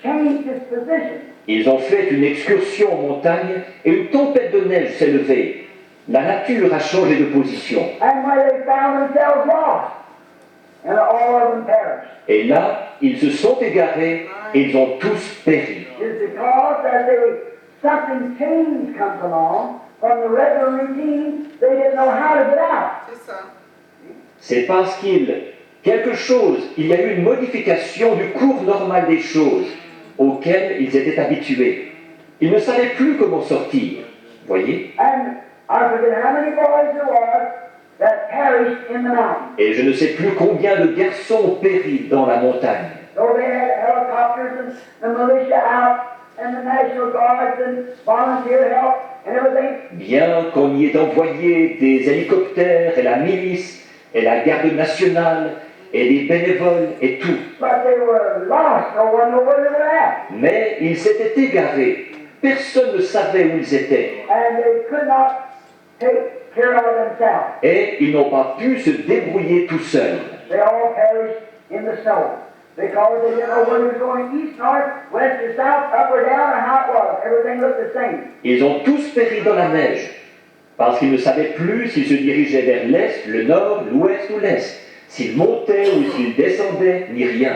changed its position. Ils ont fait une excursion en montagne et une tempête de neige s'est levée. La nature a changé de position. And when they found themselves lost, and all of them perished. Et là, ils se sont égarés et ils ont tous péri. It's because that something change comes along from the regular routine, they didn't know how to get out. C'est ça. C'est parce il y a eu une modification du cours normal des choses auxquelles ils étaient habitués. Ils ne savaient plus comment sortir. Voyez? And I forget how many boys there were that perished in the mountain. Et je ne sais plus combien de garçons ont péri dans la montagne. So they had helicopters and the militia out and the National Guards and volunteer help and everything. Bien qu'on y ait envoyé des hélicoptères et la milice et la garde nationale et des bénévoles et tout. But they were lost, no one knew where they were at. Mais ils s'étaient égarés. Personne ne savait où ils étaient. And they could not take care of themselves. Et ils n'ont pas pu se débrouiller tout seuls. They all perished in the snow because they didn't know whether it was going east, north, west, or south, up or down, or how it was. Everything looked the same. Ils ont tous péri dans la neige, parce qu'ils ne savaient plus s'ils se dirigeaient vers l'est, le nord, l'ouest ou l'est, s'ils montaient ou s'ils descendaient, ni rien.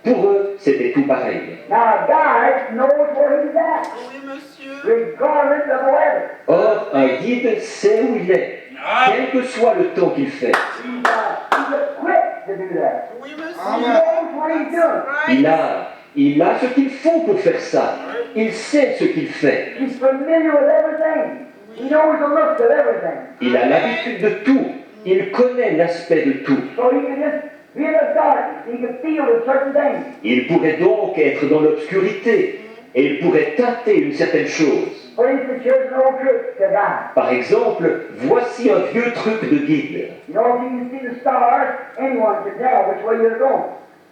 Pour eux, c'était tout pareil. Now, a guide knows where he's at, Oui, monsieur. regardless of the weather. Or, un guide sait où il est, quel que soit le temps qu'il fait. He's equipped to do that. Oui, He monsieur. knows what he's doing. Il a ce qu'il faut pour faire ça. Il sait ce qu'il fait. He's familiar with everything. He knows the looks of everything. Il a l'habitude de tout. Il connaît l'aspect de tout. So he can just be in the darkness. He can feel a certain thing. Il pourrait donc être dans l'obscurité et il pourrait tâter une certaine chose. For instance, here's an old trick to guide. Par exemple, voici un vieux truc de guide. You know, if you can see the stars, anyone can tell which way you're going.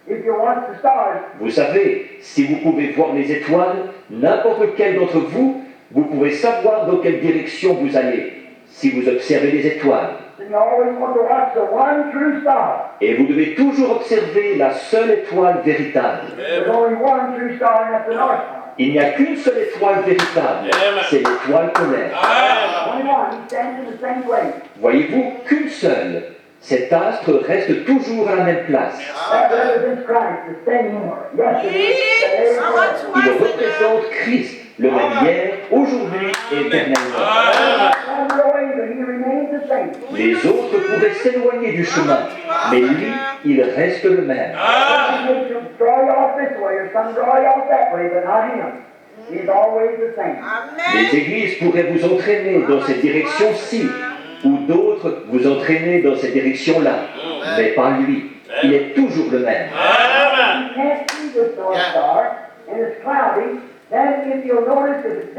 If you watch the stars, Vous savez, si vous pouvez voir les étoiles, n'importe quel d'entre vous, vous pouvez savoir dans quelle direction vous allez, si vous observez les étoiles. then you always want to watch the one true star. Et vous devez toujours observer la seule étoile véritable. There's only one true star, and that's the North Star. Il n'y a qu'une seule étoile véritable, c'est l'étoile polaire. Only one. He stands in the same place. Voyez-vous, qu'une seule. Cet astre reste toujours à la même place. That represents Christ, the same yesterday, today, and forever. Il représente Christ, le même hier, aujourd'hui et éternellement. And the way, but he remains the same. Les autres pourraient s'éloigner du chemin, mais lui, il reste le même. Some may draw you off this way, or some draw you off that way, but not him. He's always the same. Amen. Les églises pourraient vous entraîner dans cette direction-ci, ou d'autres vous entraîner dans cette direction-là, mais pas lui. Il est toujours le même. You can't see this North Star, and it's cloudy. Then if you'll notice, if it's